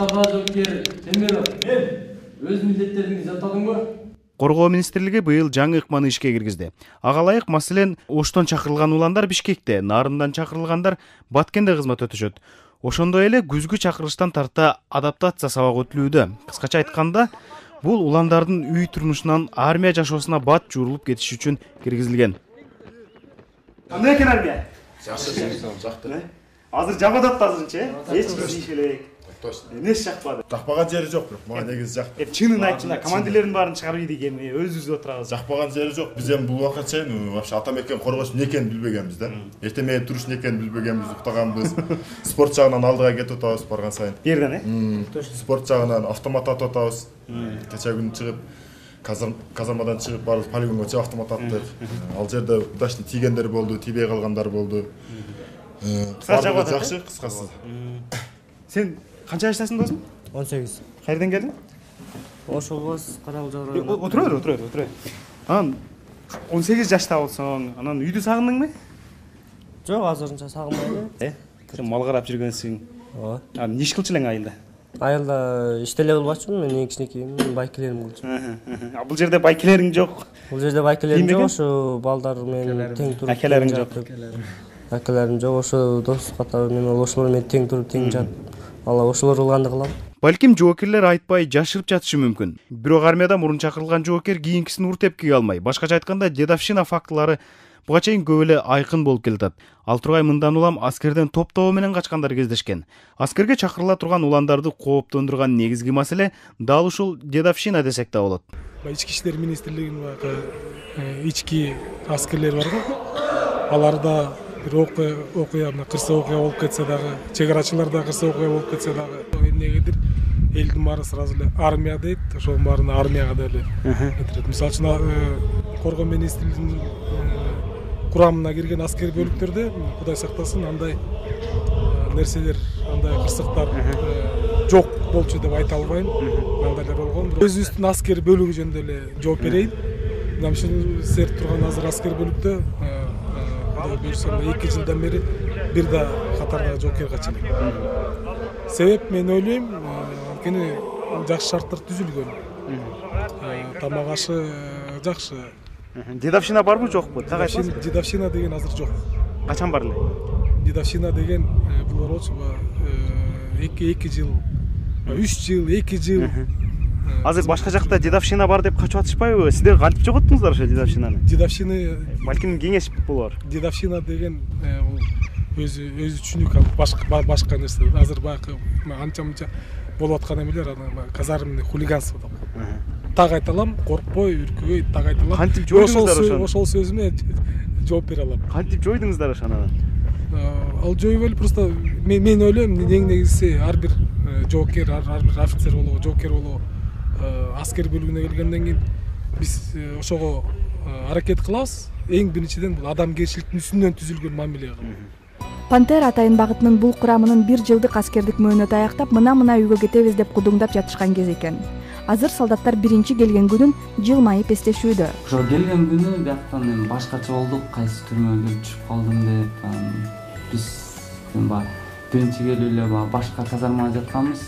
Мустафа жоокер Темиров, өз милдеттериңизди атадыңбы? Коргоо министрлиги быйыл жаңы ыкманы ишке киргизди. Ага ылайык, маселен, Оштон чакырылган уландар Бишкекте, Нарындан чакырылгандар Баткенде кызмат өтүшөт. Ошондой эле күзгү чакырылыштан тарта адаптация сабагы өтүлүүдө. Кыскача айтканда, бул уландардын үй турмушунан армия жашоосуна бат жуурулуп кетиши үчүн киргизилген. Кандай экен армия? Жакты. Азыр жабат атты азырынча, эч ким иш элек. Точно. Эмнеси жакпады? Жакпаган жери жок, бирок мага негизи жакты. Чынын айтчына, командирлердин баарын чыгарып ийдик эми, өзүбүз отурабыз. Жакпаган жери жок. Биз эми бул убакка чейин вообще ата мекен коргош эмне экенин билбегенбиз да. Эртең туруш эмне экенин билбегенбиз, уктаганбыз. Спорт жагынан алдыга кетип атабыз барган сайын. Берден, Спорт жагынан автомат атып атабыз. Кече күнү чыгып казармадан чыгып барып полигонго чыгып автомат аттык. Ал жерде удачный тийгендер болду, тийбей калгандар болду. Жакшы, кыскасы. Сен канча жаштасың досум? 18. Кайерден келдиң? Ошолбос Каралжар району. Отура бер. Анан 18 жашта болсоң, анан үйдү сагындыңбы? Жок, азырынча сагынбайм. Сен мал карап жүргөнсүң. Ооба. Анан эмне иш кылчу элең айылда? Айылда иштеле кылбачумун, мен кичинекейим, байкелерим кылчумун. Бул жерде байкелериң жок. Бул жерде байкелерим жок, ошо балдар менен тең туруп. Акелериң жок. Акелерим жок, ошо дос катары мен ошолор менен тең туруп, тең жатып. Алла ошолор кылганды кылам. Балким жоокерлер айтпай жашырып жатышы мүмкүн. Бирок армияда мурун чакырылган жоокер кийинкисин ур тепкиге алмай. Башкача айтканда, дедовщина фактылары буга чейин көп эле айкын болуп келатат. Ал тургай мындан улам аскерден топ-тобо менен качкандар кездешкен. Аскерге чакырыла турган уландарды кооптондурган негизги маселе дал ушул дедовщина десек да болот. Ички иштер министрлигинин ички аскерлери бар го. Аларда бир окуя, кырсык окуя болуп кетсе дагы, чек арачыларда кырсык окуя болуп кетсе дагы, эмнегедир элдин баары сразу эле армия дейт, ошонун баарына армияга деле кетирет. Мисалы үчүн коргоо министрлигинин курамына кирген аскер бөлүктөрдө, Кудай сактасын, андай нерселер, андай кырсыктар жок болчу деп айта албайм. Мындайлар болгон. Өзүбүздүн аскер бөлүгү жөнүндө эле жооп берейин. Мына ушул сер турган азыр аскер бөлүктө буюрса 2 жылдан бери бир да катарда жоокер кача элек. Себеп мен ойлойм, анткени жакшы шарттар түзүлгөн. Тамак ашы жакшы. Дедовщина барбы жокпу? Дедовщина деген азыр жок. Качан бар эле? Дедовщина деген бул болчу 2 жыл, 3 жыл, 2 жыл. Азыр башка жакта дедовщина бар деп качып атышпайбы? Сиздер кантип жоготтуңуздар ошо дедовщинаны? Дедовщина балким кеңеш болор. Дедовщина деген өзү түшүнүк, башка нерсе. Азыр баягы анча-мынча болуп аткан эмелер, казарменный хулиганство деп. Так айталам, коркпой, үркүбөй, так айталам. Кантип жойдуңуздар ошону? Ошол сөзүмө жооп бере алам. Кантип жойдуңуздар ошону? Ал жоюп эле, просто мен ойлойм, эң негизги ар бир жоокер, ар бир офицер болобу, жоокер болобу, аскер бөлүгүнө келгенден кийин биз ошого аракет кылабыз. Эң биринчиден бул адамгерчиликтин үстүнөн түзүлгөн мамиле кылып. Пантера Атайын багытынын бул курамынын 1 жылдык аскердик мөөнөтү аяктап, мына үйгө кетебиз деп кудуңдап жатышкан кез экен. Азыр солдаттар биринчи келген күнүн жылмайып эстешүүдө. Ошо келген күнү бияктан эми башкача болдук, кайсы түрмөгө келип түшүп калдым деп, биз биринчи келип эле башка казармага жатканбыз.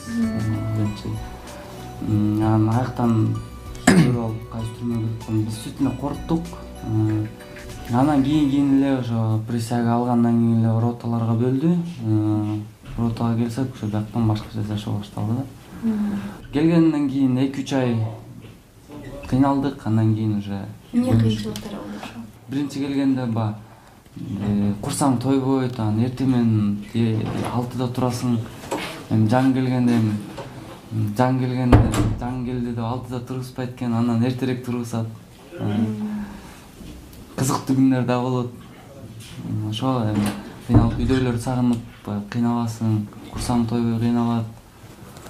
Анан аяктан болуп кайсы түрмөгө келип калдым. Биз сүтүнө корктук. Анан кийин эле ошо присяга алгандан кийин эле роталарга бөлдү. Ротага келсек, ошо бияктан башкача жашоо башталды да. Келгенден кийин 2-3 ай кыйналдык, андан кийин уже Эмне кыйынчылыктар болду ошо? Биринчи келгенде курсаң тойбойт, анан эртемен 6-да турасың. Эми жаң келгенде жаң келди деп 6-да тургузбайт экен, анан эртерээк тургузат. Кызыктуу күндөр да болот. Ошо кыйналып, үйдөгүлөрдү сагынып кыйналасың, курсаң тойбой кыйналат.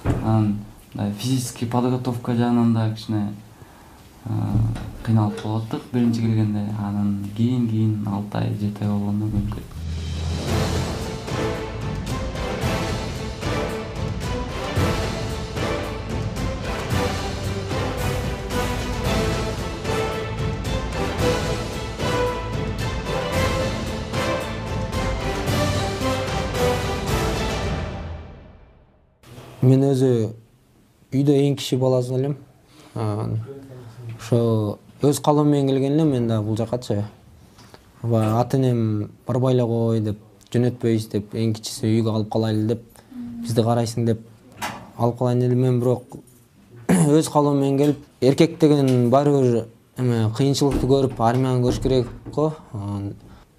Анан физический подготовка жагынан да кичине кыйналып калаттык биринчи келгенде. Анан кийин 6 ай 7 ай болгондо мүмкүн. Мен өзү үйдө эң кичи баласын элем. Ошо өз калоом менен келген элем мен да бул жакачы. Ата энем барбай эле кой деп, жөнөтпөйбүз деп, эң кичиси үйгө алып калайлы деп, бизди карайсың деп алып калайын дедим. Мен бирок өз калоом менен келип, эркек деген баары бир кыйынчылыкты көрүп, армияны көрүш керек го.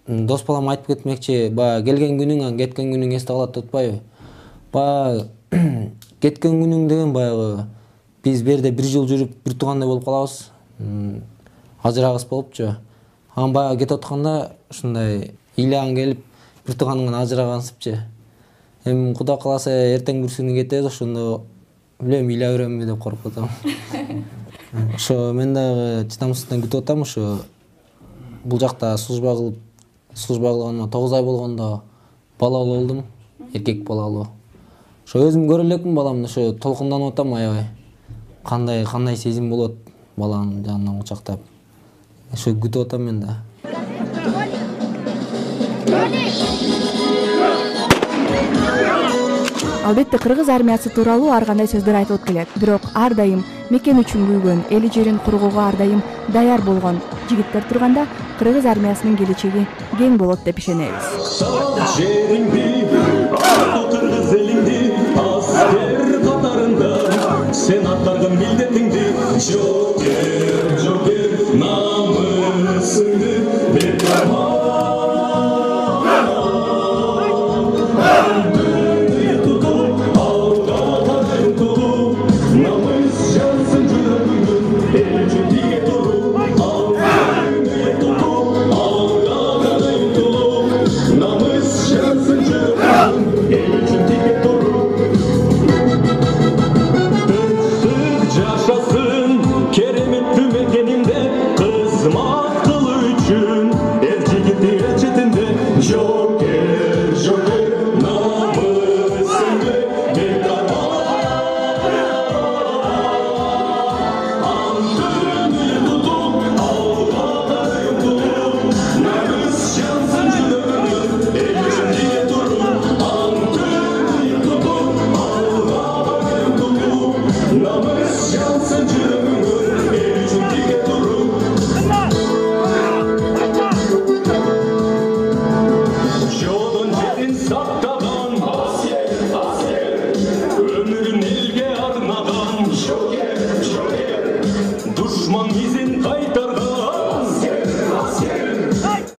Дос балам айтып кетмекчи, келген күнүң, кеткен күнүң эсте калат деп атпайбы? Кеткен күнүң деген баягы биз берде бир жыл жүрүп, бир туугандай болуп калабыз. Ажырагыс болупчу. Баягы кетип атканда ушундай ыйлаң келип, бир тууганыңан ажырагансыпчы. Эми Кудай кааласа эртең бир күнү кетебиз, ошондо билем ыйлай беремби деп коркуп атам. Ошо мен дагы чыдамсыздан күтүп атам. Ошо бул жакта служба кылганыма 9 ай болгондо балалуу болдум, эркек балалуу. Ошо өзүм көрө элекмин баламды, ошо толкунданып атам аябай. Кандай сезим болот баланын жанынан кучактап. Ошо күтүп атам мен да. Албетте кыргыз армиясы тууралуу ар кандай сөздөр айтылып келет. Бирок ар дайым мекен үчүн күйгөн, эли жерин коргоого ар дайым даяр болгон жигиттер турганда кыргыз армиясынын келечеги кең болот деп ишенебиз. Кыргыз элиңди аскер катарында сен аткарган милдетиңди